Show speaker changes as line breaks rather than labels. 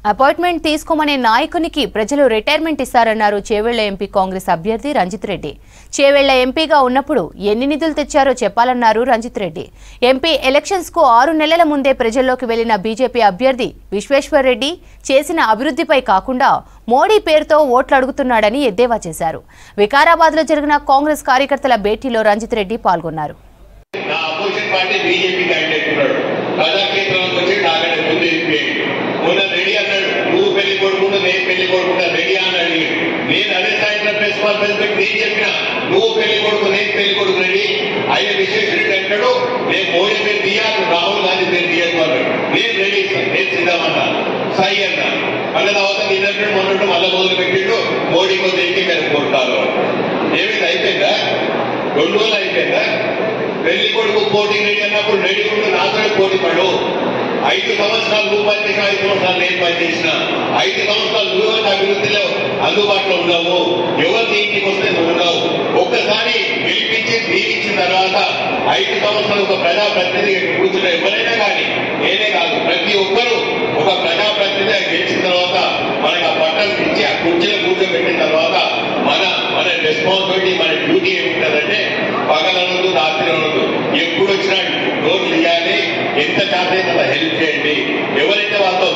Appointment తీసుకోమనే నాయకునికి ప్రజలు retirement ఇస్తారన్నారు Chevella MP Congress అభ్యర్థి రంజిత్ రెడ్డి. చేవెళ్ల ఎంపీగా ఉన్నప్పుడు ఎన్ని నిధులు తెచ్చారో చెప్పాలన్నారు రంజిత్ రెడ్డి. ఎంపీ ఎలక్షన్స్ కు 6 నెలల ముందే ప్రజల్లోకి వెళ్లిన బీజేపీ అభ్యర్థి విశ్వేశ్వర్ రెడ్డి చేసిన అభివృద్ధిపై కాకుండా మోడీ పేరుతో ఓట్లు అడుగుతున్నాడని ఎద్దేవా చేశారు. వికారాబాద్ లో జరిగిన కాంగ్రెస్ కార్యకర్తల భేటీలో రంజిత్ రెడ్డి పాల్గొన్నారు.
రెడీ అన్నాడు, నువ్వు పెళ్లి కొడుకుంటూ నేను పెళ్లి కొడుకుంటా రెడీ అన్నాడు. నేను అదే సాయంత్రం ప్రెస్ కాన్ఫరెన్స్ పెట్టి నేను చెప్పిన, నువ్వు పెళ్లి కొడుకు నేను పెళ్లి కొడుకు రెడీ. ఆయన విశ్వేశ్వర రెడ్డి అంటాడు, నేను మోడీ పేరు తీయాలి, రాహుల్ గాంధీ పేరు తీయదు అన్నాడు. నేను రెడీ, నేను సిద్ధమన్నా సై అన్నా. మళ్ళీ తర్వాత నిన్నట్టు మొన్నట్టు మళ్ళీ మొదలు పెట్టిండు, మోడీ కొంత ఎక్కి మీద కొడతారు. ఏమిటి అయిపోయిందా? 2 రోజులు అయిపోయిందా? పెళ్లి కొడుకు పోటీ రెడీ అన్నప్పుడు రెడీ ఉంటూ నాతో పోటీ పడు. 5 సంవత్సరాలు నువ్వు పనిచేసిన, 5 సంవత్సరాలు నేను పనిచేసిన, 5 సంవత్సరాలు నువ్వు అభివృద్ధిలో అందుబాటులో ఉన్నావు. ఎవరు ఇంటికి వస్తే నువ్వు ఉన్నావు. ఒక్కసారి గెలిపించి దీవించిన తర్వాత 5 సంవత్సరాలు ఒక ప్రజాప్రతినిధి కూర్చున్న ఎవరైనా కానీ, నేనే కాదు ప్రతి ఒక్కరూ ఒక ప్రజాప్రతినిధి గెలిచిన తర్వాత మనకు ఆ పట్టణం ఇచ్చి ఆ కుర్చీలో కూర్చోబెట్టిన తర్వాత మన రెస్పాన్సిబిలిటీ, మన డ్యూటీ ఏముంటుందంటే పగలనొద్దు, రాత్రి అనొద్దు, ఎప్పుడు వచ్చినా డోర్లు ఇవ్వాలి, ఎంత చేత హెల్ప్ చేయండి, ఎవరైతే వాళ్ళతో